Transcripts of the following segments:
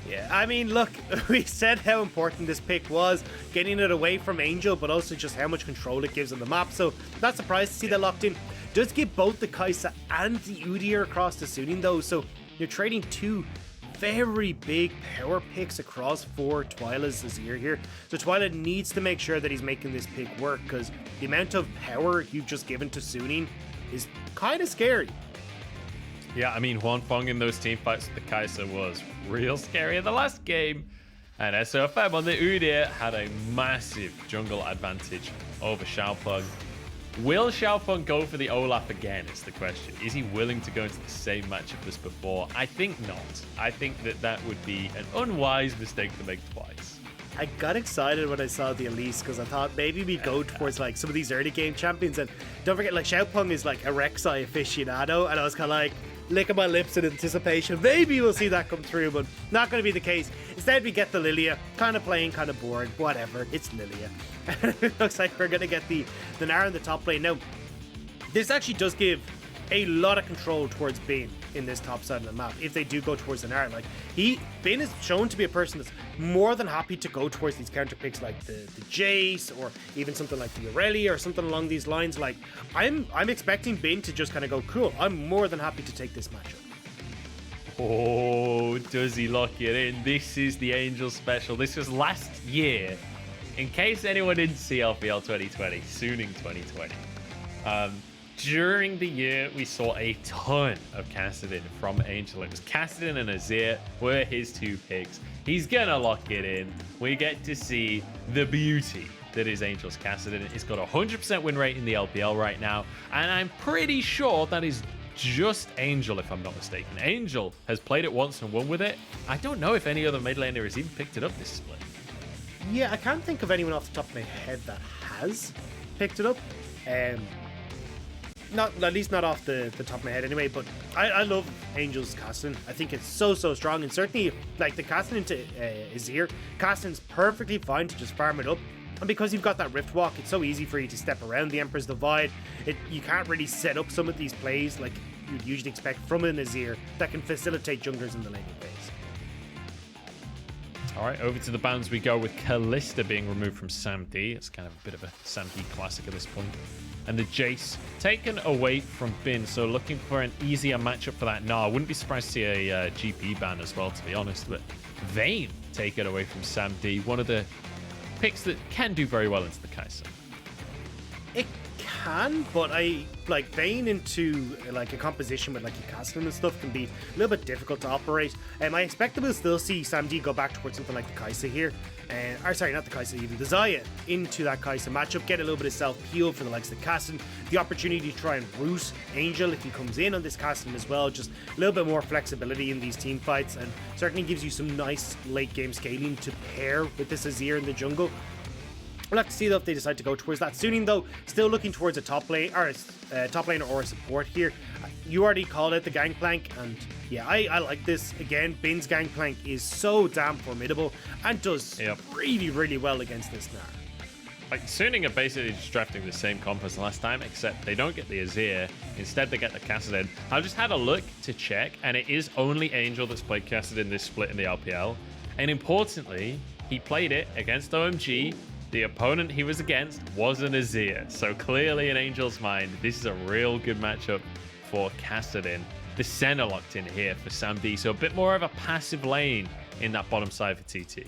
Yeah, I mean, look, we said how important this pick was, getting it away from Angel, but also just how much control it gives on the map. So not surprised to see that locked in. Does give both the Kaisa and the Udyr across the Suning though, so you're trading two very big power picks across for Twila's Azir here. So Twila needs to make sure that he's making this pick work, because the amount of power you've just given to Suning is kind of scary. Yeah, I mean, Huanfeng in those team fights with the Kaisa was real scary in the last game. And SofM on the Udyr had a massive jungle advantage over Xiaopeng. Will Xiaopeng go for the Olaf again is the question. Is he willing to go into the same matchup as before? I think not. I think that would be an unwise mistake to make twice. I got excited when I saw the Elise, because I thought maybe we go towards like some of these early game champions. And don't forget, like, Xiaopeng is like a Rek'Sai aficionado, and I was kind of like licking my lips in anticipation. Maybe we'll see that come through, but not going to be the case. Instead, we get the Lillia, kind of playing, kind of bored, whatever. It's Lillia. It looks like we're going to get the Gnar in the top lane. Now, this actually does give a lot of control towards Bin in this top side of the map if they do go towards the Gnar. Like, Bin is shown to be a person that's more than happy to go towards these counter picks like the Jace, or even something like the Aurelia or something along these lines. Like, I'm expecting Bin to just kind of go, cool, I'm more than happy to take this matchup. Oh, does he lock it in? This is the Angel special. This was last year. In case anyone didn't see LPL 2020, Suning 2020. During the year, we saw a ton of Kassadin from Angel. It was Kassadin and Azir were his two picks. He's gonna lock it in. We get to see the beauty that is Angel's Kassadin. He's got a 100% win rate in the LPL right now, and I'm pretty sure that is just Angel, if I'm not mistaken. Angel has played it once and won with it. I don't know if any other mid laner has even picked it up this split. Yeah, I can't think of anyone off the top of my head that has picked it up. Not, at least not off the top of my head anyway, but I love Angel's casting. I think it's so strong, and certainly like the casting into Azir, casting's perfectly fine to just farm it up. And because you've got that Rift Walk, it's so easy for you to step around the Emperor's Divide. You can't really set up some of these plays like you'd usually expect from an Azir that can facilitate junglers in the laning phase. All right, over to the bans we go with Kalista being removed from Sam D. It's kind of a bit of a Sam D classic at this point. And the Jace taken away from Bin, so looking for an easier matchup for that. No, I wouldn't be surprised to see a GP ban as well, to be honest. But Vayne taken away from Sam D, one of the picks that can do very well into the Kaisa. It can, but I like Vayne into like a composition with like a casting and stuff can be a little bit difficult to operate. I expect that we'll still see Sam D go back towards something like the Kaisa here. Or sorry, not the Kaisa, even the Xayah into that Kaisa matchup, get a little bit of self-heal for the likes of the casting, the opportunity to try and root Angel if he comes in on this casting as well, just a little bit more flexibility in these team fights, and certainly gives you some nice late game scaling to pair with this Azir in the jungle. We'll have to see though if they decide to go towards that. Suning though, still looking towards a top lane or top laner or a support here. You already called it the Gangplank, and yeah, I like this. Again, Bin's Gangplank is so damn formidable and does really well against this Gnar. Like, Suning are basically just drafting the same comp as last time, except they don't get the Azir. Instead, they get the Kassadin. I just had a look to check, and it is only Angel that's played Kassadin this split in the LPL. And importantly, he played it against OMG. The opponent he was against was an Azir. So clearly in Angel's mind, this is a real good matchup for Kassadin. The Senna locked in here for Sam D. So a bit more of a passive lane in that bottom side for TT.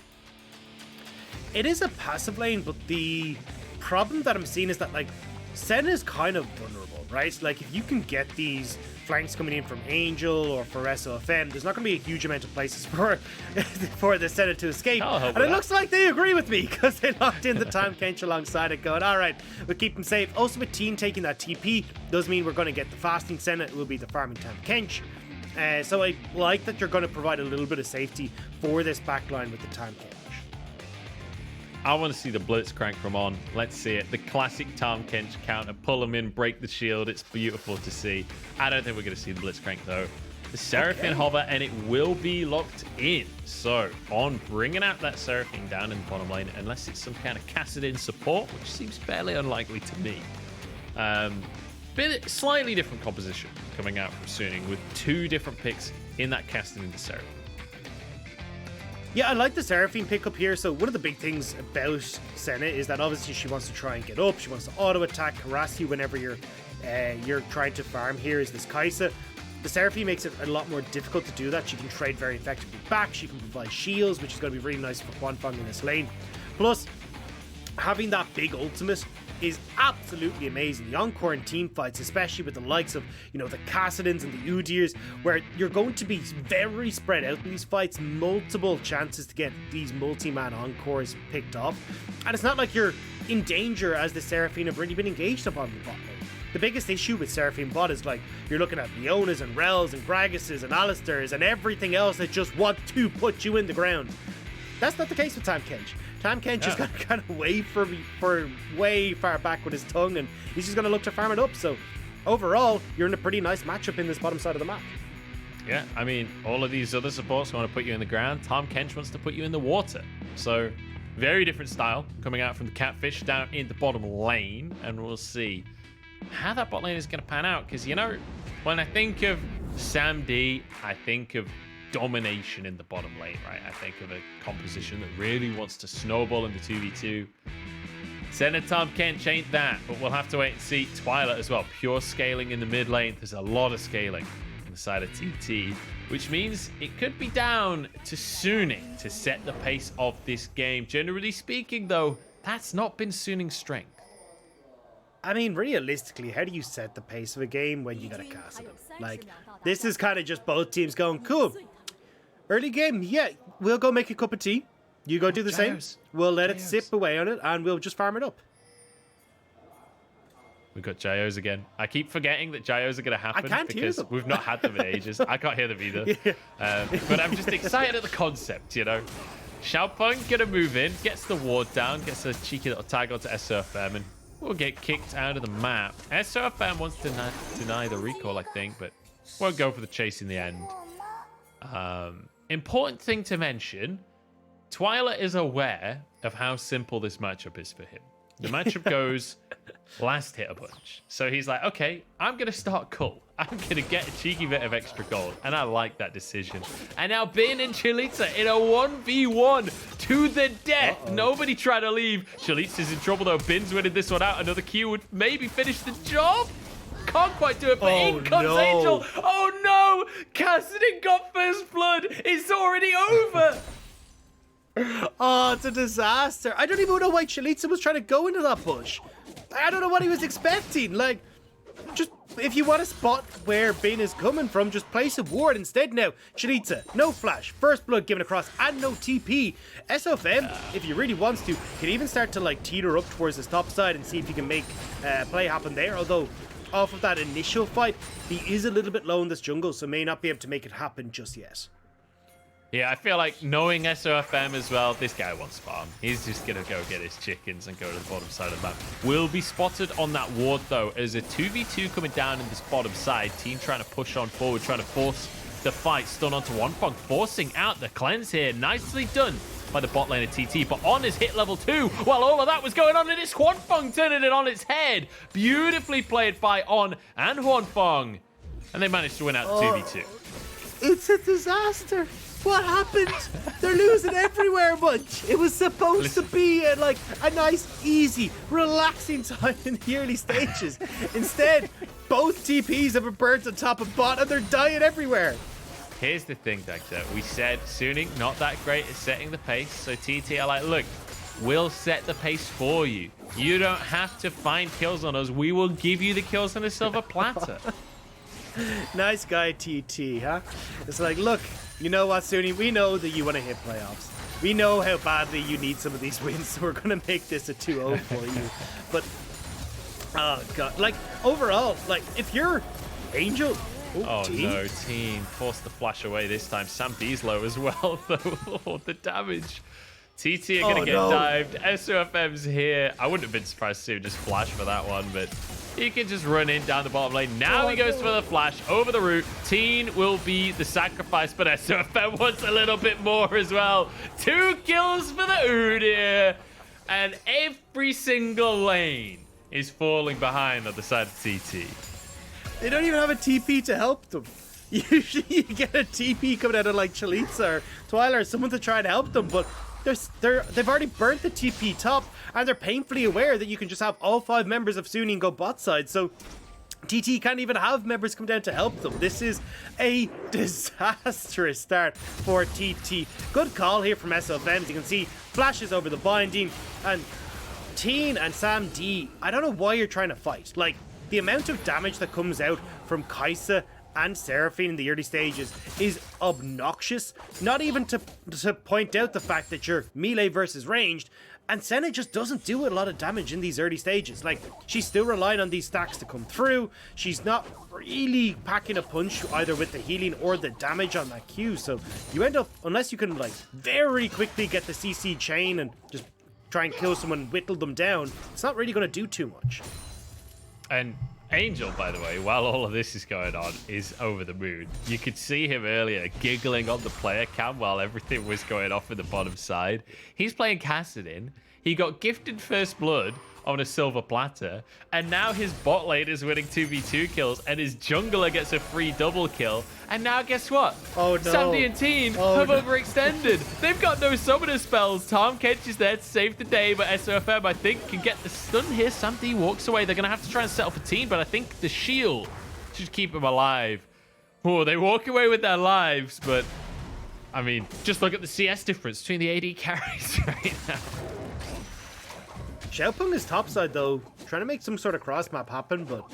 It is a passive lane, but the problem that I'm seeing is that like Senna is kind of vulnerable, right? Like if you can get these flanks coming in from Angel or for SofM, there's not going to be a huge amount of places for the Senna to escape. And it looks like they agree with me because they locked in the Tahm Kench alongside it, going, all right, we'll keep him safe. Also with Teeen taking that TP does mean we're going to get the fasting Senna. It will be the farming Tahm Kench. So I like that you're going to provide a little bit of safety for this backline with the Tahm Kench. I want to see the Blitzcrank from on. Let's see it. The classic Tahm Kench counter. Pull him in, break the shield. It's beautiful to see. I don't think we're going to see the Blitzcrank, though. The Seraphine hover, and it will be locked in. So, on bringing out that Seraphine down in the bottom lane, unless it's some kind of Kassadin support, which seems fairly unlikely to me. Slightly different composition coming out from Suning with two different picks in that Kassadin into Seraphine. Yeah, I like the Seraphine pickup here. So one of the big things about Senna is that obviously she wants to try and get up. She wants to auto attack, harass you whenever you're trying to farm. Here is this Kaisa. The Seraphine makes it a lot more difficult to do that. She can trade very effectively back. She can provide shields, which is going to be really nice for Huanfeng in this lane. Plus, having that big ultimate is absolutely amazing. The Encore in team fights, especially with the likes of, you know, the Kassadins and the Udyrs, where you're going to be very spread out in these fights, multiple chances to get these multi-man Encores picked off. And it's not like you're in danger as the Seraphine have really been engaged upon the bot lane. The biggest issue with Seraphine bot is like you're looking at Leonas and Rels and Gragases and Alistairs and everything else that just want to put you in the ground. That's not the case with Tahm Kench. Tahm Kench is going to kind of wait for way far back with his tongue, and he's just going to look to farm it up. So overall, you're in a pretty nice matchup in this bottom side of the map. Yeah, I mean, all of these other supports want to put you in the ground. Tahm Kench wants to put you in the water. So very different style coming out from the Catfish down in the bottom lane, and we'll see how that bot lane is going to pan out. Because, you know, when I think of Sam D, I think of domination in the bottom lane, right? I think of a composition that really wants to snowball in the 2v2. Senna Tahm Kench ain't that, but we'll have to wait and see. Twila as well, pure scaling in the mid lane. There's a lot of scaling on the side of TT, which means it could be down to Suning to set the pace of this game. Generally speaking, though, that's not been Suning's strength. I mean, realistically, how do you set the pace of a game when you got a Kassadin? Like, this is kind of just both teams going, cool. Early game, yeah, we'll go make a cup of tea. You go do the same. We'll let it sip away on it, and we'll just farm it up. We've got Gyos again. I keep forgetting that Gyos are going to happen because we've not had them in ages. I can't hear them either. But I'm just excited at the concept, you know. Xiaopeng going to move in, gets the ward down, gets a cheeky little tag onto SofM, and we'll get kicked out of the map. SofM wants to deny the recall, I think, but won't go for the chase in the end. Important thing to mention, Twila is aware of how simple this matchup is for him. The matchup goes last hit a bunch. So he's like, okay, I'm going to start cool. I'm going to get a cheeky bit of extra gold. And I like that decision. And now Bin and Chelizi in a 1v1 to the death. Nobody tried to leave. Chelizi's in trouble though. Bin's winning this one out. Another Q would maybe finish the job. Can't quite do it, but in comes Angel. Oh no! Kassadin got first blood. It's already over. Oh, it's a disaster. I don't even know why Chelizi was trying to go into that bush. I don't know what he was expecting. Like, just if you want to spot where Bin is coming from, just place a ward instead now. Chelizi, no flash, first blood given across, and no TP. SofM, if he really wants to, can even start to like teeter up towards the top side and see if he can make play happen there. Although, off of that initial fight, he is a little bit low in this jungle, so may not be able to make it happen just yet. Yeah, I feel like knowing SofM as well, this guy won't spawn. He's just going to go get his chickens and go to the bottom side of the map. Will be spotted on that ward, though, as a 2v2 coming down in this bottom side. Team trying to push on forward, trying to force the fight. Stun onto Huanfeng, forcing out the cleanse here. Nicely done by the bot lane of TT, but on is hit level 2 while all of that was going on, and it's Huanfeng turning it on its head. Beautifully played by On and Huanfeng, and they managed to win out the 2v2. It's a disaster. What happened? They're losing everywhere, bunch. It was supposed to be a nice, easy, relaxing time in the early stages. Instead, both TPs have a bird on top of bot, and they're dying everywhere. Here's the thing, Dagda. We said Suning not that great at setting the pace, so TT are like, look, we'll set the pace for you. You don't have to find kills on us. We will give you the kills on a silver platter. Nice guy, TT, huh? It's like, look, you know what, Suning? We know that you want to hit playoffs. We know how badly you need some of these wins, so we're going to make this a 2-0 for you. But, oh, God. Like, overall, like, if you're Angel... Oh, no, Teeen forced the flash away this time. Sam D's low as well, though. Oh, the damage. TT are going to get dived. SofM's here. I wouldn't have been surprised to see him just flash for that one, but he can just run in down the bottom lane. Now he goes for the flash over the root. Teen will be the sacrifice, but SofM wants a little bit more as well. 2 kills for the Udyr, and every single lane is falling behind on the side of TT. They don't even have a TP to help them. usually you get a TP coming out of like Chelizi or Twila or someone to try and help them, but they've already burnt the TP top, and they're painfully aware that you can just have all 5 members of Sunni go bot side, so TT can't even have members come down to help them. This is a disastrous start for TT. Good call here from SofM. As you can see, flashes over the binding, and Teeen and Sam D, I don't know why you're trying to fight. Like, the amount of damage that comes out from Kaisa and Seraphine in the early stages is obnoxious. Not even to point out the fact that you're melee versus ranged, and Senna just doesn't do a lot of damage in these early stages. Like, she's still relying on these stacks to come through. She's not really packing a punch either with the healing or the damage on that Q. So you end up, unless you can like very quickly get the CC chain and just try and kill someone, whittle them down, it's not really going to do too much. And Angel, by the way, while all of this is going on, is over the moon. You could see him earlier giggling on the player cam while everything was going off in the bottom side. He's playing Kassadin. He got gifted first blood on a silver platter, and now his bot lane is winning 2v2 kills, and his jungler gets a free double kill. And now guess what? Oh no. Sandy and Teeen have overextended. They've got no summoner spells. Tahm Kench is there to save the day, but SofM, I think, can get the stun here. Sandy walks away. They're going to have to try and settle for Teeen, but I think the shield should keep him alive. Oh, they walk away with their lives, but I mean, just look at the CS difference between the AD carries right now. Xiaopeng is topside though, trying to make some sort of cross map happen, but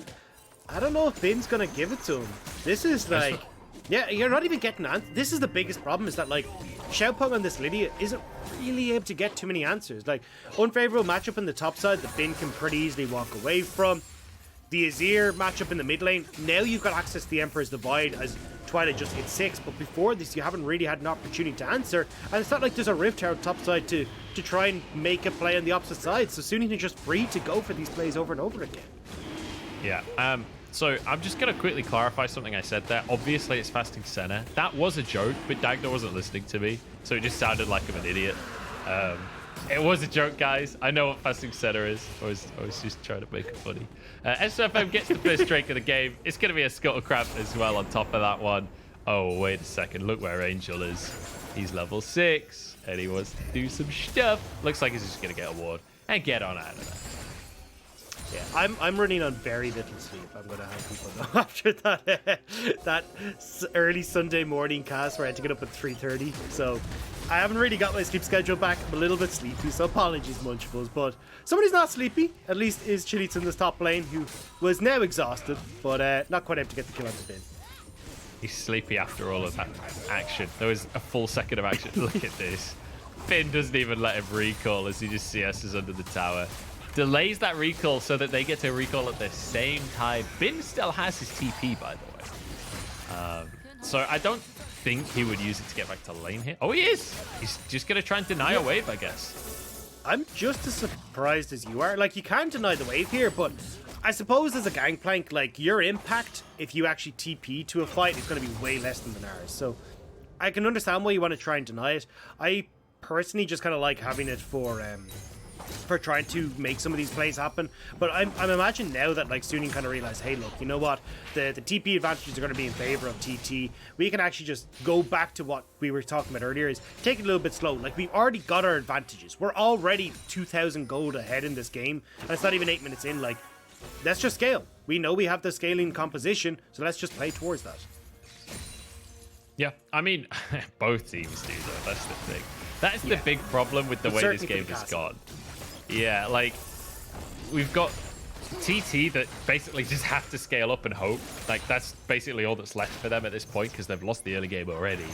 I don't know if Bin's gonna give it to him. This is like, yeah, you're not even getting answers. This is the biggest problem, is that like Xiaopeng on this Lillia isn't really able to get too many answers. Like, unfavorable matchup in the top side that Bin can pretty easily walk away from. The Azir matchup in the mid lane, now you've got access to the Emperor's Divide as Twila just hit 6, but before this you haven't really had an opportunity to answer, and it's not like there's a Rift Tower top side to try and make a play on the opposite side, so Sunni is just free to go for these plays over and over again. Yeah, so I'm just going to quickly clarify something I said there. Obviously it's fasting Senna. That was a joke, but Dagda wasn't listening to me, so it just sounded like I'm an idiot. It was a joke, guys. I know what fasting Senna is. I was just trying to make it funny. SofM gets the first Drake of the game. It's going to be a Scuttlecrab as well on top of that one. Oh, wait a second. Look where Angel is. He's level 6, and he wants to do some stuff. Looks like he's just going to get a ward and get on out of there. Yeah, I'm running on very little sleep. I'm going to have people know after that early Sunday morning cast where I had to get up at 3:30. So I haven't really got my sleep schedule back. I'm a little bit sleepy, so apologies, Munchables. But somebody's not sleepy, at least is Chelizi in this top lane, who was now exhausted, but not quite able to get the kill on the Bin. He's sleepy after all of that action. There was a full second of action. Look at this. Finn doesn't even let him recall as he just CS's under the tower. Delays that recall so that they get to recall at the same time. Bin still has his TP, by the way. So I don't think he would use it to get back to lane here. Oh, he is. He's just going to try and deny a wave, I guess. I'm just as surprised as you are. Like, you can't deny the wave here, but I suppose as a Gangplank, like, your impact, if you actually TP to a fight, is going to be way less than Gnar's. So I can understand why you want to try and deny it. I personally just kind of like having it for trying to make some of these plays happen, but I'm imagining now that like Sunni kind of realize, hey look, you know what, the TP advantages are going to be in favor of TT. We can actually just go back to what we were talking about earlier, is take it a little bit slow. Like, we've already got our advantages, we're already 2,000 gold ahead in this game, and it's not even 8 minutes in. Like, let's just scale. We know we have the scaling composition, so let's just play towards that. Yeah, I mean, both teams do though. That's the thing. That's the big problem with the way this game has gone. Yeah, like, we've got TT that basically just have to scale up and hope. Like, that's basically all that's left for them at this point, because they've lost the early game already.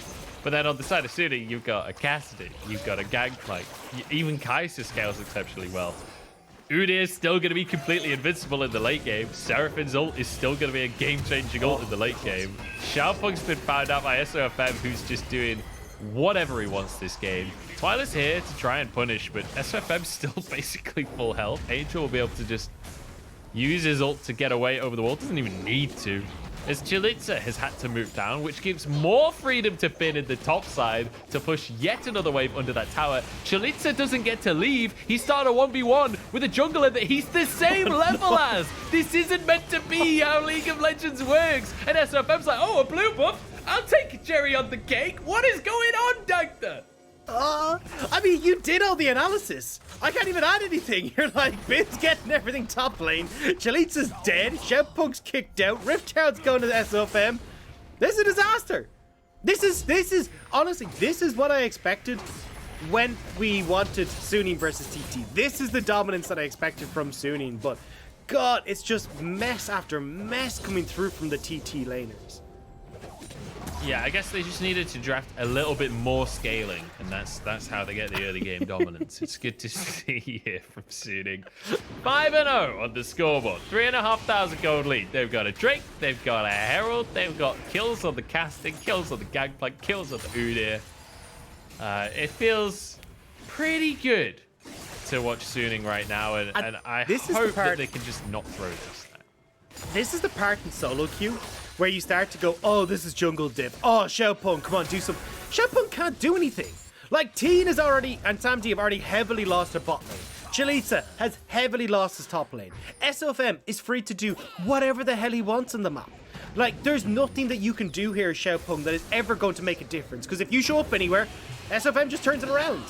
But then on the side of Sunni, you've got a Kassadin, you've got a Gangplank, even Kaisa scales exceptionally well. Udyr is still going to be completely invincible in the late game. Seraphine's ult is still going to be a game-changing ult in the late game. Xiaopeng's been found out by SofM, who's just doing whatever he wants this game. Twila's here to try and punish, but SofM's still basically full health. Angel will be able to just use his ult to get away over the wall. Doesn't even need to. as Chelizi has had to move down, which gives more freedom to Finn in the top side to push yet another wave under that tower. Chelizi doesn't get to leave. He started a 1v1 with a jungler that he's the same level as. This isn't meant to be how League of Legends works. And SofM's like, oh, a blue buff? I'll take a cherry on the cake. What is going on, Dagda? I mean, you did all the analysis. I can't even add anything. You're like, Bin's getting everything top lane. Chelizi's dead. Xiaopeng's kicked out. Rift Herald's going to the SofM. This is a disaster. This is honestly, this is what I expected when we wanted Suning versus TT. This is the dominance that I expected from Suning, but God, it's just mess after mess coming through from the TT laners. Yeah, I guess they just needed to draft a little bit more scaling, and that's how they get the early game dominance. It's good to see here from Suning. 5-0 on the scoreboard. 3,500 gold lead. They've got a Drake, they've got a Herald, they've got kills on the casting, kills on the Gangplank, kills on the Udyr. It feels pretty good to watch Suning right now, and I hope that they can just not throw this. This is the part in solo queue where you start to go, oh, this is jungle dip. Oh, Xiaopeng, come on, do something. Xiaopeng can't do anything. Like, Teeen has already, and SamD have already heavily lost their bot lane. Chelizi has heavily lost his top lane. SofM is free to do whatever the hell he wants on the map. Like, there's nothing that you can do here, Xiaopeng, that is ever going to make a difference. Because if you show up anywhere, SofM just turns it around.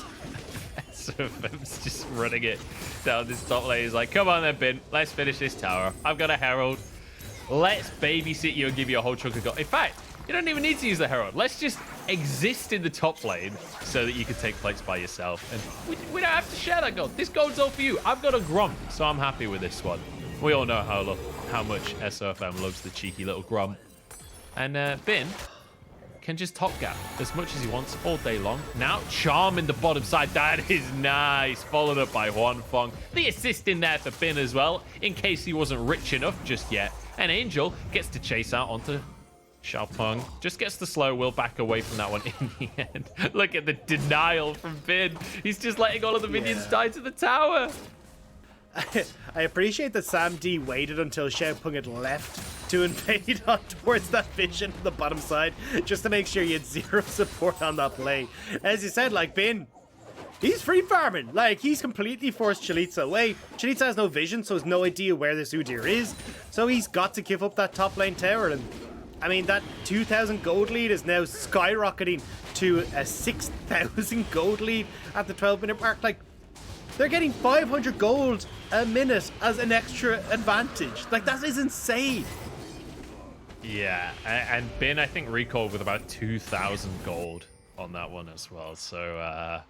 SofM's just running it down this top lane. He's like, come on then, Bin, let's finish this tower. I've got a Herald. Let's babysit you and give you a whole chunk of gold. In fact, you don't even need to use the Herald. Let's just exist in the top lane so that you can take plates by yourself. And we don't have to share that gold. This gold's all for you. I've got a Gromp, so I'm happy with this one. We all know how much SofM loves the cheeky little Gromp. And Bin can just top gap as much as he wants all day long. Now, Charm in the bottom side. That is nice. Followed up by Huanfeng. The assist in there for Bin as well, in case he wasn't rich enough just yet. And Angel gets to chase out onto Xiaopeng. Just gets the slow. Will back away from that one in the end. Look at the denial from Bin. He's just letting all of the minions die to the tower. I appreciate that SamD waited until Xiaopeng had left to invade on towards that vision on the bottom side, just to make sure he had zero support on that play. As you said, like, Bin, he's free farming. Like, he's completely forced Chelizi away. Chelizi has no vision, so has no idea where this Udyr is. So he's got to give up that top lane tower. And I mean, that 2,000 gold lead is now skyrocketing to a 6,000 gold lead at the 12-minute mark. Like, they're getting 500 gold a minute as an extra advantage. Like, that is insane. Yeah, and Bin, I think, recalled with about 2,000 gold on that one as well. So,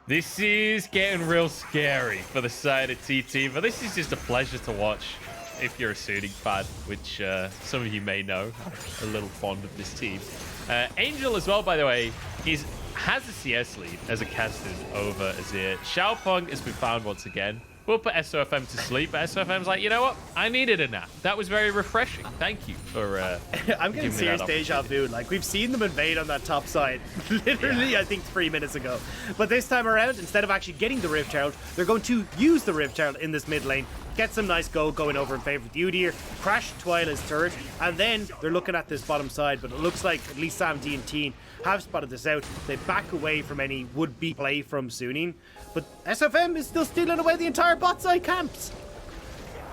this is getting real scary for the side of TT, but this is just a pleasure to watch if you're a Suning fan, which some of you may know. I'm a little fond of this team. Angel as well, by the way, has a CS lead as a casted over Azir. Xiaopeng has been found once again. We'll put SofM to sleep, but SofM's like, you know what? I needed a nap. That was very refreshing. Thank you for I'm getting serious deja vu. Like, we've seen them invade on that top side literally, I think, 3 minutes ago. But this time around, instead of actually getting the Rift Herald, they're going to use the Rift Herald in this mid lane, get some nice gold going over in favor of the Udyr, crash Twila's turret, and then they're looking at this bottom side. But it looks like at least SamD and Teeen have spotted this out. They back away from any would-be play from Suning. But SofM is still stealing away the entire bot side camps.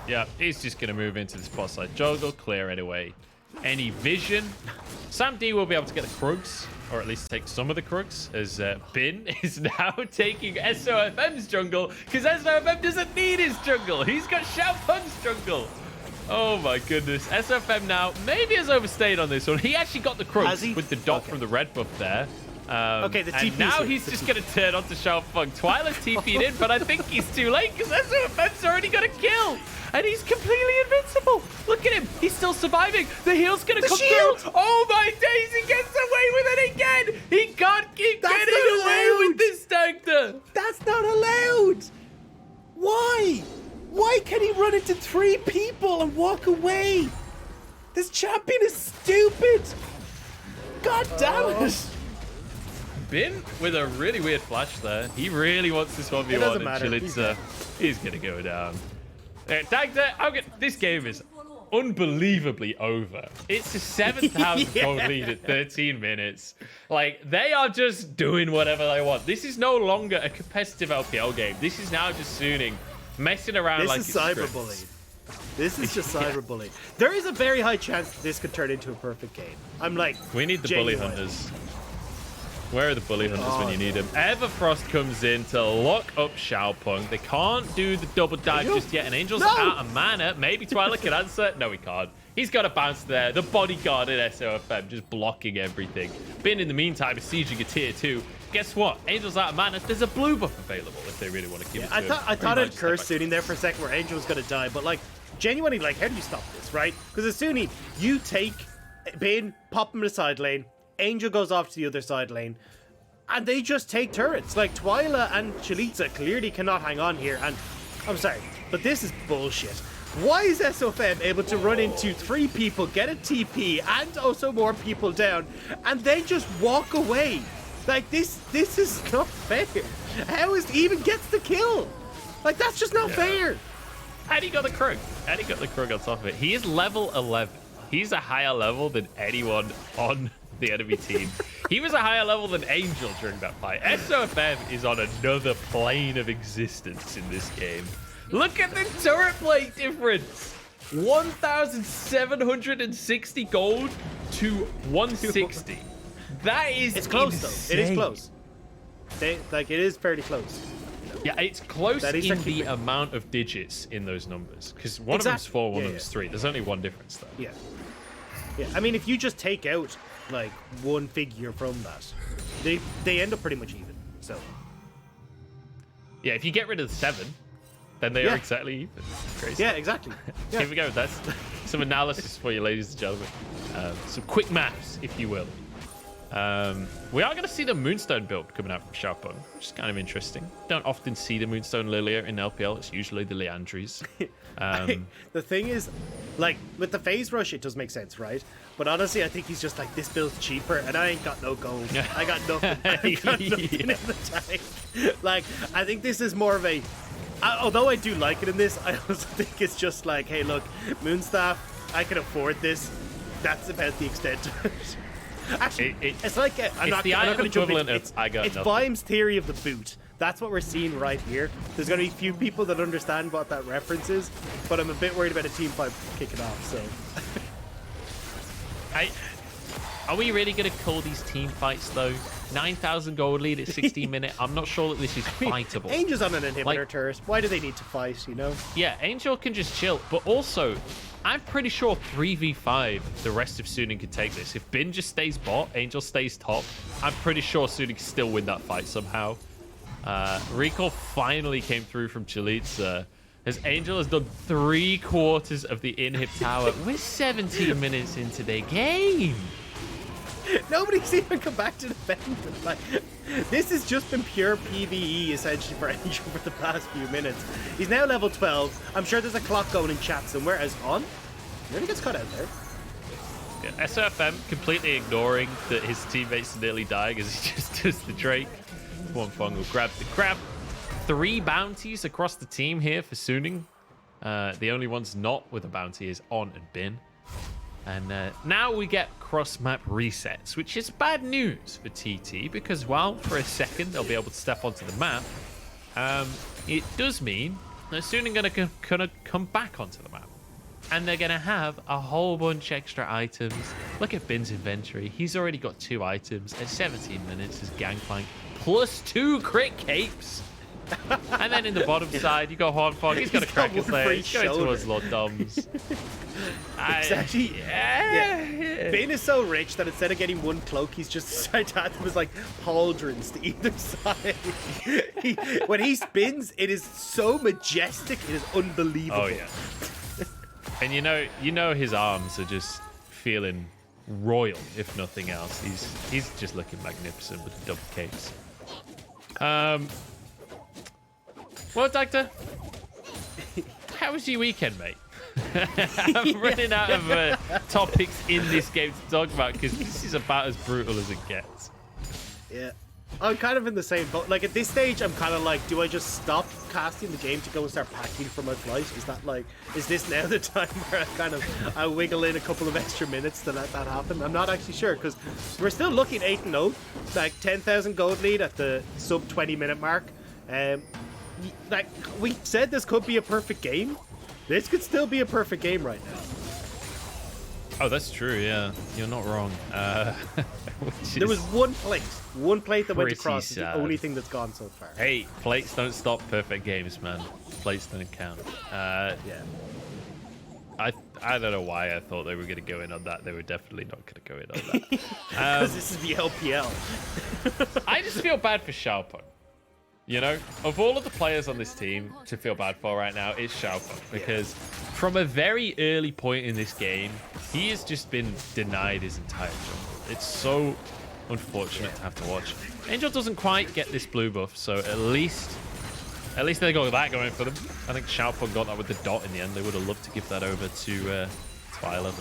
Yeah, he's just going to move into this bot side. Jungle clear anyway. Any vision? SamD will be able to get the Krugs, or at least take some of the Krugs, as Bin is now taking SofM's jungle, because SofM doesn't need his jungle. He's got Xiaopeng's jungle. Oh my goodness. SofM now maybe has overstayed on this one. He actually got the Krugs with the dot from the red buff there. Okay, the TP. And now he's just going to turn onto Xiaopeng. Twila's TP'd in, but I think he's too late because SofM's already got a kill. And he's completely invincible. Look at him. He's still surviving. The heal's going to come through. Oh my days, he gets away with it again. He can't keep getting away with this Dagda. That's not allowed. Why? Why can he run into 3 people and walk away? This champion is stupid. God damn it. Bin with a really weird flash there. He really wants this 1v1 and Chelizi. He's going to go down. Dagda, this game is unbelievably over. It's a 7,000 gold lead at 13 minutes. Like, they are just doing whatever they want. This is no longer a competitive LPL game. This is now just Suning messing around this like is cyberbullying. This is just cyberbullying. There is a very high chance that this could turn into a perfect game. I'm like, we need the bully hunters. Where are the bully hunters when you need them? Everfrost comes in to lock up Xiaopeng. They can't do the double dive just yet, and Angel's out of mana. Maybe Twila can answer. No, he can't. He's got a bounce there. The bodyguard at SofM just blocking everything. Bin, in the meantime, is sieging a tier 2. Guess what? Angel's out of mana. There's a blue buff available if they really want to keep it. I thought I'd curse Sunny there for a second where Angel was going to die, but like, genuinely, like, how do you stop this, right? Because as Sunny, you take Bin, pop him to the side lane, Angel goes off to the other side lane, and they just take turrets. Like, Twila and Chelizi clearly cannot hang on here, and I'm sorry, but this is bullshit. Why is SofM able to run into 3 people, get a TP, and also more people down, and they just walk away? Like, this is not fair. How is he even gets the kill? Like, that's just not fair. And he got the Krug. And he got the Krug on top of it. He is level 11. He's a higher level than anyone on the enemy team. He was a higher level than Angel during that fight. SofM is on another plane of existence in this game. Look at the turret plate difference. 1,760 gold to 160. That is It's close, insane. though. It is close. It is fairly close. Yeah, it's close in actually the amount of digits in those numbers. Because one of them's 4, one of them's 3. There's only one difference, though. Yeah. Yeah, I mean, if you just take out, like, one figure from that, they end up pretty much even, so. Yeah, if you get rid of the 7, then they are exactly even. Crazy. Yeah, exactly. Yeah. Here we go. That's some analysis for you, ladies and gentlemen. Some quick maths, if you will. We are going to see the Moonstone build coming out from Xiaopeng, which is kind of interesting. Don't often see the Moonstone Lillia in LPL. It's usually the Leandries. The thing is, like, with the phase rush, it does make sense, right? But honestly, I think he's just like, this build's cheaper, and I ain't got no gold. I got nothing. I got nothing in the tank. Like, I think this is more of a... although I do like it in this, I also think it's just like, hey, look, Moonstaff, I can afford this. That's about the extent of it. Actually, it's like I'm not going to jump in. It's Vime's theory of the boot. That's what we're seeing right here. There's going to be few people that understand what that reference is, but I'm a bit worried about a team fight kicking off. So, are we really going to call these team fights though? 9,000 gold lead at 16 minutes. I'm not sure that this is fightable. Angel's on an inhibitor turret. Why do they need to fight? You know? Yeah, Angel can just chill, but also, I'm pretty sure 3v5, the rest of Suning can take this. If Bin just stays bot, Angel stays top, I'm pretty sure Suning can still win that fight somehow. Recall finally came through from Chelizi, as Angel has done 3/4 of the inhib tower. We're 17 minutes into the game. Nobody's even come back to defend him. Like, this has just been pure PvE essentially for Angel for the past few minutes. He's now level 12. I'm sure there's a clock going in chat somewhere. As on, nearly gets cut out there. Yeah, SofM completely ignoring that his teammates are nearly dying as he just does the Drake. Huanfeng will grab the crab. 3 bounties across the team here for Suning. The only ones not with a bounty is On and Bin. And now we get cross-map resets, which is bad news for TT, because while for a second they'll be able to step onto the map, it does mean they're soon going to come back onto the map. And they're going to have a whole bunch extra items. Look at Bin's inventory. He's already got 2 items at 17 minutes as Gangplank, plus 2 crit capes. And then in the bottom side, you got Huanfeng. He's got a crack his leg. He's going towards Lord Doms. Exactly. Yeah. Bin is so rich that instead of getting 1 cloak, he's just decided to add them as like pauldrons to either side. When he spins, it is so majestic. It is unbelievable. Oh yeah. And you know his arms are just feeling royal, if nothing else. He's just looking magnificent with the double capes. Well, Dagda, how was your weekend, mate? I'm running out of topics in this game to talk about because this is about as brutal as it gets. Yeah. I'm kind of in the same boat. Like, at this stage, I'm kind of like, do I just stop casting the game to go and start packing for my flight? Is that like, is this now the time where I wiggle in a couple of extra minutes to let that happen? I'm not actually sure, because we're still looking 8-0, like 10,000 gold lead at the sub 20-minute mark. Like, we said this could be a perfect game. This could still be a perfect game right now. Oh, that's true, yeah. You're not wrong. There was one plate that went across. It's the sad. only thing that's gone so far. Hey, plates don't stop perfect games, man. Plates don't count. Yeah. I don't know why I thought they were going to go in on that. They were definitely not going to go in on that. Because this is the LPL. I just feel bad for Xiaopeng. You know, of all of the players on this team to feel bad for right now, it's Xiaopeng. Because from a very early point in this game, he has just been denied his entire jungle. It's so unfortunate to have to watch. Angel doesn't quite get this blue buff, so at least they got that going for them. I think Xiaopeng got that with the dot in the end. They would have loved to give that over to Twila.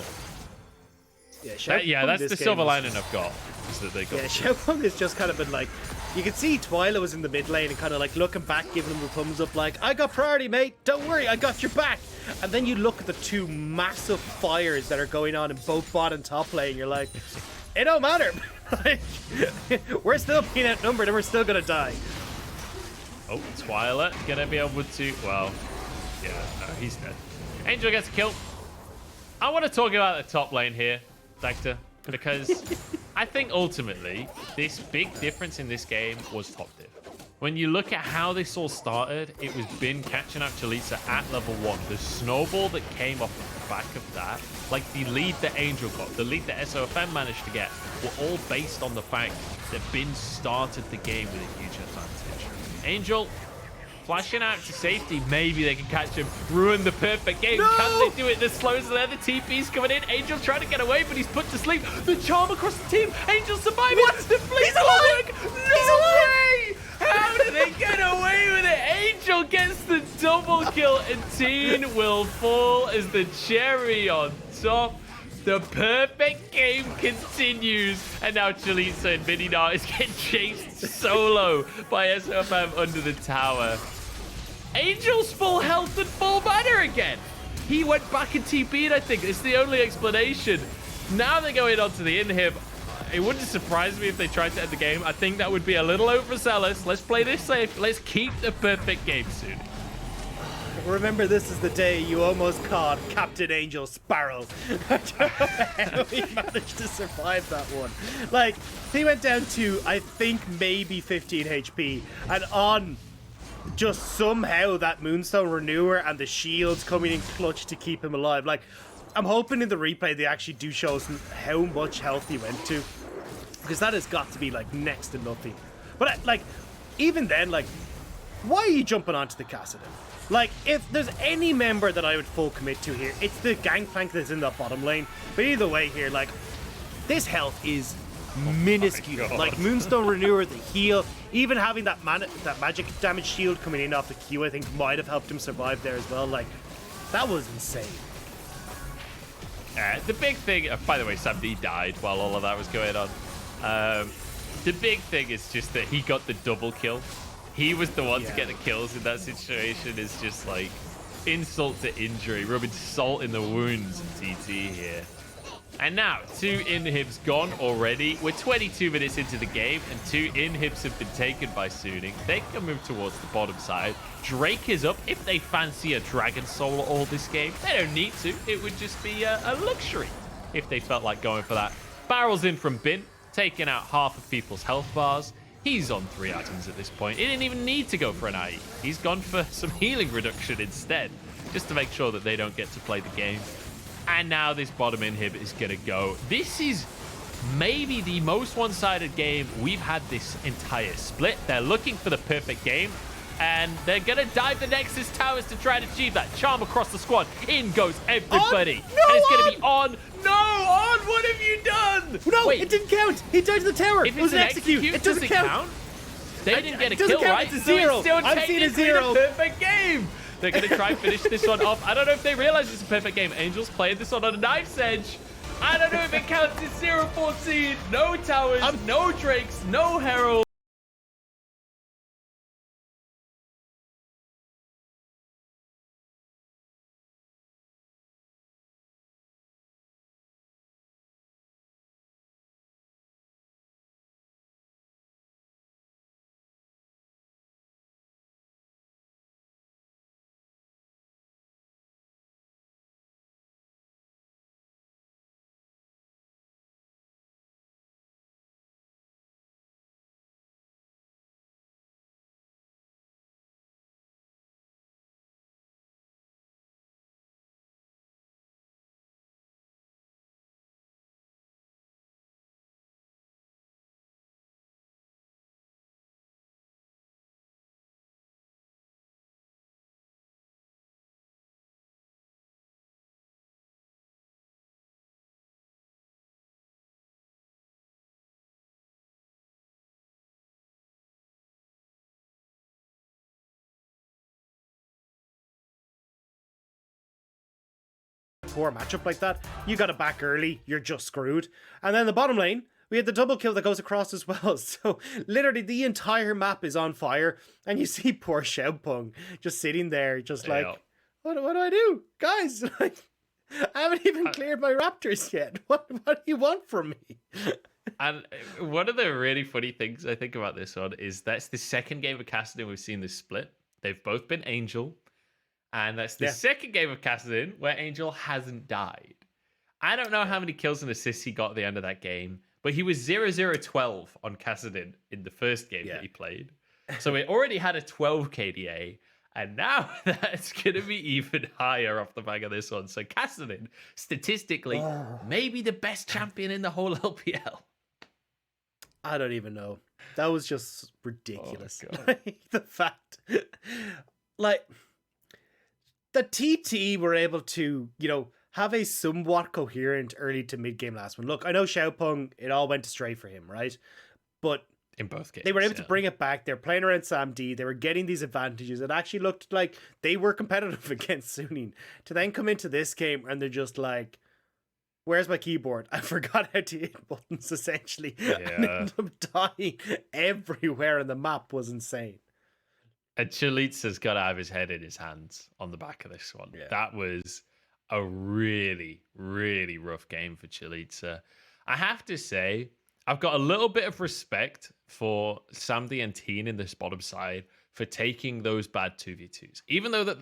Yeah, that's the silver lining I've got. Is that they got Xiaopeng has just kind of been like, you can see Twila was in the mid lane and kind of like looking back, giving him the thumbs up like, I got priority, mate. Don't worry, I got your back. And then you look at the two massive fires that are going on in both bot and top lane. You're like, it don't matter. Like, we're still being outnumbered and we're still going to die. Oh, Twila gonna be able to, well, yeah, no, he's dead. Angel gets a kill. I want to talk about the top lane here, Dagda, because I think ultimately this big difference in this game was top div. When you look at how this all started, it was Bin catching out Chelizi at level 1. The snowball that came off the back of that, like the lead that Angel got, the lead that SofM managed to get, were all based on the fact that Bin started the game with a huge advantage. Angel flashing out to safety. Maybe they can catch him. Ruin the perfect game. No! Can they do it? The slows there. The TP's coming in. Angel trying to get away, but he's put to sleep. The charm across the team. Angel surviving. What? The fleet He's alive! No way! How did they get away with it? Angel gets the double kill, and Teeen will fall as the cherry on top. The perfect game continues, and now Chelizi and Gnar is getting chased solo by SofM under the tower. Angel's full health and full mana again. He went back and TP'd, I think. It's the only explanation. Now they're going on to the inhib. It wouldn't surprise me if they tried to end the game. I think that would be a little overzealous. Let's play this safe. Let's keep the perfect game soon. Remember, this is the day you almost caught Captain Angel Sparrow. I don't know how he managed to survive that one. Like, he went down to, I think, maybe 15 HP. And on just somehow that Moonstone Renewer and the shields coming in clutch to keep him alive. Like, I'm hoping in the replay they actually do show us how much health he went to. Because that has got to be, like, next to nothing. But, like, even then, like, why are you jumping onto the Kassadin? Like, if there's any member that I would full commit to here, it's the Gangplank that's in that bottom lane. But either way here, like, this health is minuscule. Like, Moonstone Renewer, the heal, even having that magic damage shield coming in off the Q, I think might have helped him survive there as well. Like, that was insane. The big thing, by the way, Sam D died while all of that was going on. The big thing is just that he got the double kill. He was the one to get the kills in that situation. Is just like insult to injury, rubbing salt in the wounds of TT here. And now 2 inhibs gone already. We're 22 minutes into the game, and 2 inhibs have been taken by Suning. They can move towards the bottom side. Drake is up. If they fancy a Dragon Soul all this game, they don't need to. It would just be a luxury if they felt like going for that. Barrels in from Bin, taking out half of people's health bars. He's on 3 items at this point. He didn't even need to go for an IE. He's gone for some healing reduction instead, just to make sure that they don't get to play the game. And now this bottom inhib is going to go. This is maybe the most one-sided game we've had this entire split. They're looking for the perfect game, and they're going to dive the Nexus towers to try and achieve that. Charm across the squad. In goes everybody. On? No, and it's going to be on. No, on. What have you done? No, wait, it didn't count. He died to the tower. If it was it's an execute. It doesn't count. They didn't get a It doesn't kill, count. right? It's a 0. So it's still I've seen a technically 0. the perfect game. They're going to try and finish this one off. I don't know if they realize it's a perfect game. Angels played this one on a knife's edge. I don't know if it counts as 0-14. No towers, no Drakes, no Herald. poor matchup like that, you got to back early, you're just screwed. And then the bottom lane, we had the double kill that goes across as well. So literally the entire map is on fire, and you see poor Xiaopeng just sitting there, just like, what do I do? Guys, like, I haven't even cleared my raptors yet. What do you want from me? And one of the really funny things I think about this one is that's the second game of Kassadin we've seen this split. They've both been Angel. And that's the second game of Kassadin where Angel hasn't died. I don't know how many kills and assists he got at the end of that game, but he was 0-0-12 on Kassadin in the first game that he played. So it already had a 12 KDA, and now that's going to be even higher off the back of this one. So Kassadin, statistically, maybe the best champion in the whole LPL. I don't even know. That was just ridiculous. Like, the fact, like, the TT were able to, you know, have a somewhat coherent early to mid game last one. Look, I know Xiaopeng, it all went astray for him, right? But in both games, they were able to bring it back. They're playing around SamD. They were getting these advantages. It actually looked like they were competitive against Suning. To then come into this game and they're just like, where's my keyboard? I forgot how to hit buttons, essentially. And ended up dying everywhere on the map. Was insane. And Chelizi's got to have his head in his hands on the back of this one. Yeah. That was a really, really rough game for Chelizi. I have to say, I've got a little bit of respect for SamD and Teeen in this bottom side for taking those bad 2v2s. Even though that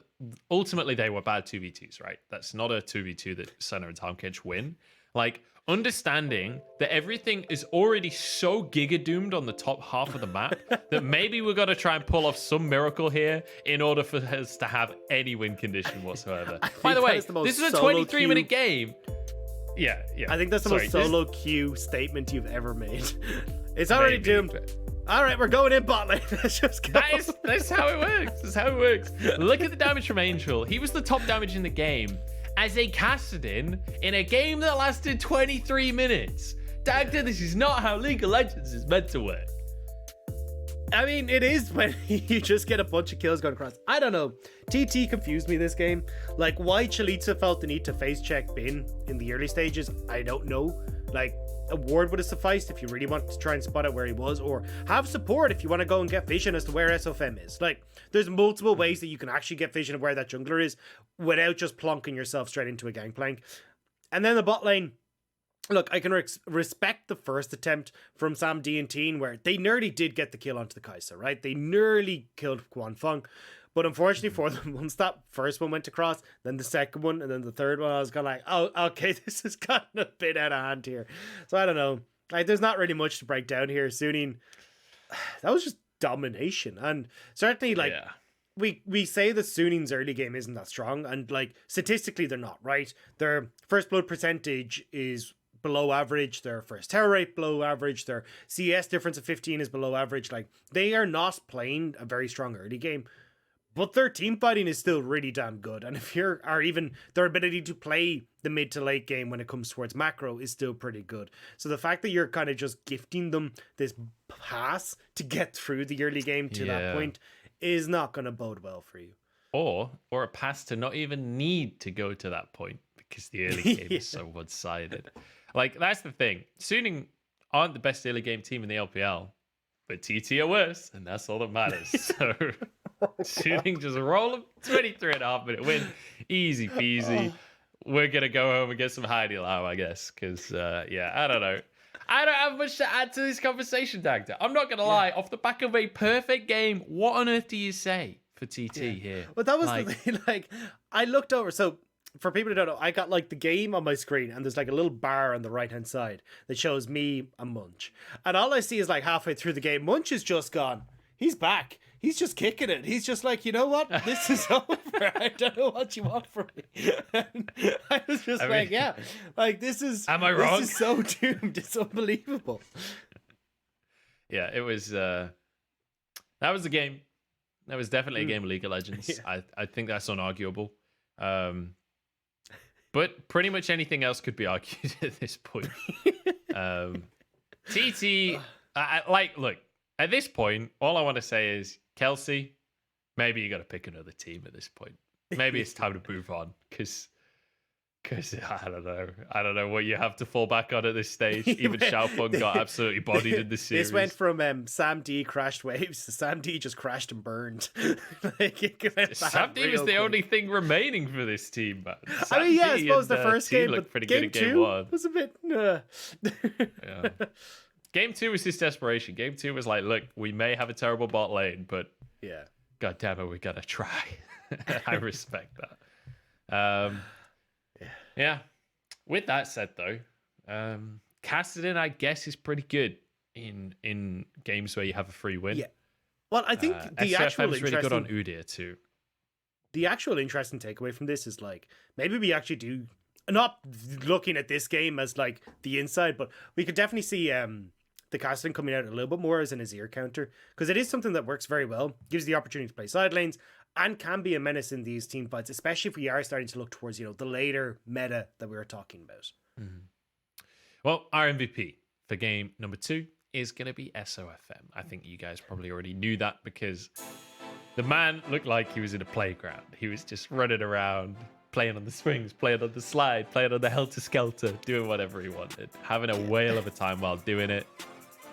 ultimately they were bad 2v2s, right? That's not a 2v2 that Senna and Tahm Kench win. Like, understanding that everything is already so giga-doomed on the top half of the map that maybe we're going to try and pull off some miracle here in order for us to have any win condition whatsoever. By the way, this is a 23-minute game. Yeah. I think that's the most solo queue statement you've ever made. It's already doomed. All right, we're going in bot lane. Let's just go. That's how it works. That's how it works. Look at the damage from Angel. He was the top damage in the game as a Kassadin in a game that lasted 23 minutes. Dagda, this is not how League of Legends is meant to work. I mean, it is when you just get a bunch of kills going across. I don't know. TT confused me this game. Like, why Chelizi felt the need to face check Bin in the early stages, I don't know. Like, a ward would have sufficed if you really wanted to try and spot out where he was, or have support if you want to go and get vision as to where SofM is. Like, there's multiple ways that you can actually get vision of where that jungler is without just plonking yourself straight into a Gangplank. And then the bot lane, look, I can respect the first attempt from SamD and Teeen where they nearly did get the kill onto the Kaisa, right? They nearly killed Huanfeng. But unfortunately for them, once that first one went across, then the second one, and then the third one, I was kind of like, oh, okay, this has gotten a bit out of hand here. So I don't know. Like, there's not really much to break down here. Suning, that was just domination. And certainly, like, we say that Suning's early game isn't that strong. And, like, statistically, they're not, right? Their first blood percentage is below average, their first terror rate below average, their CS difference of 15 is below average. Like, they are not playing a very strong early game. But their team fighting is still really damn good. And if even their ability to play the mid to late game when it comes towards macro is still pretty good. So the fact that you're kind of just gifting them this pass to get through the early game to that point is not going to bode well for you. Or a pass to not even need to go to that point because the early game is so one-sided. Like, that's the thing. Suning aren't the best early game team in the LPL, but TT are worse, and that's all that matters. So Suning just roll a 23.5-minute win. Easy peasy. We're going to go home and get some Heidi Lau, I guess, because, I don't know. I don't have much to add to this conversation, Dagda. I'm not going to lie. Off the back of a perfect game, what on earth do you say for TT here? Well, that was the thing. Like, I looked over. So, for people who don't know, I got, like, the game on my screen, and there's, like, a little bar on the right-hand side that shows me and Munch. And all I see is, like, halfway through the game, Munch is just gone. He's back. He's just kicking it. He's just like, you know what? This is over. I don't know what you want from me. And I was just this is... Am I wrong? This is so doomed. It's unbelievable. Yeah, it was... that was the game. That was definitely a game of League of Legends. Yeah. I think that's unarguable. But pretty much anything else could be argued at this point. TT... look, at this point, all I want to say is, Kelsey, maybe you got to pick another team at this point. Maybe it's time to move on because Because I don't know what you have to fall back on at this stage. Even Xiaopeng got absolutely bodied in the series. This went from Sam D crashed waves to Sam D just crashed and burned. Sam D was the only thing remaining for this team, man. I mean, yeah, I suppose the first game looked pretty game good in game 2 one. was a bit. Yeah. Game 2 was his desperation. Game 2 was like, look, we may have a terrible bot lane, but yeah, god damn it, we gotta try. I respect that. Yeah. With that said, though, Kassadin, I guess, is pretty good in games where you have a free win. Yeah. Well, I think the actual is really good on Udyr too. The actual interesting takeaway from this is like maybe we actually do not looking at this game as like the inside, but we could definitely see the Kassadin coming out a little bit more as an Azir counter because it is something that works very well. Gives the opportunity to play side lanes. And can be a menace in these team fights, especially if we are starting to look towards, the later meta that we were talking about. Mm-hmm. Well, our MVP for game number 2 is going to be SofM. I think you guys probably already knew that because the man looked like he was in a playground. He was just running around, playing on the swings, playing on the slide, playing on the helter-skelter, doing whatever he wanted, having a whale of a time while doing it.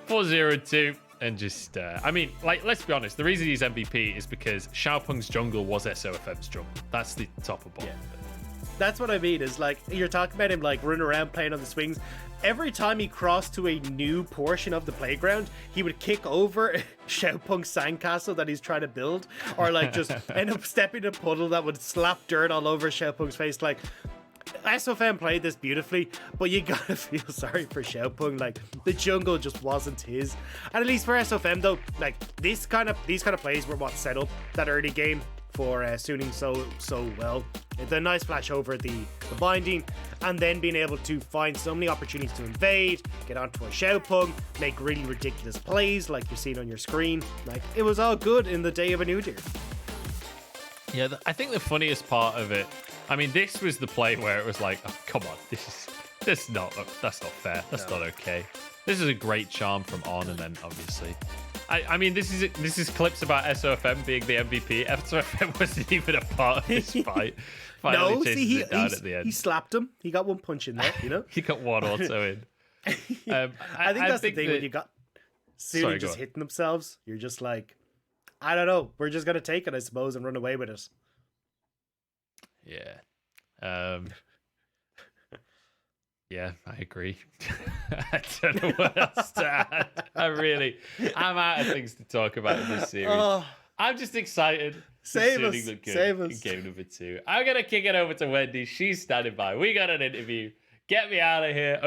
4-0-2. And just, let's be honest. The reason he's MVP is because Xiaopeng's jungle was SofM's jungle. That's the top of bottom. Yeah. That's what I mean. Is like you're talking about him like running around playing on the swings. Every time he crossed to a new portion of the playground, he would kick over Xiaopeng's sandcastle that he's trying to build, or like just end up stepping in a puddle that would slap dirt all over Xiaopeng's face. Like, SofM played this beautifully, but you gotta feel sorry for Xiaopeng. Like the jungle just wasn't his. And at least for SofM though, like these kind of plays were what set up that early game for Suning so well. The nice flash over the binding, and then being able to find so many opportunities to invade, get onto a Xiaopeng, make really ridiculous plays like you're seeing on your screen. Like it was all good in the day of an Udyr. Yeah, I think the funniest part of it, I mean, this was the play where it was like, oh, come on, that's not fair. That's not okay. This is a great charm from On, and then obviously, I mean, this is clips about SofM being the MVP. SofM wasn't even a part of this fight. No, see, he slapped him. He got one punch in there, He got one auto in. I think that's the thing when you got Suning just hitting themselves. You're just like, I don't know. We're just gonna take it, I suppose, and run away with it. Yeah. Yeah, I agree. I don't know what else to add. I'm out of things to talk about in this series. I'm just excited. Save us. In game number 2. I'm going to kick it over to Wendy. She's standing by. We got an interview. Get me out of here.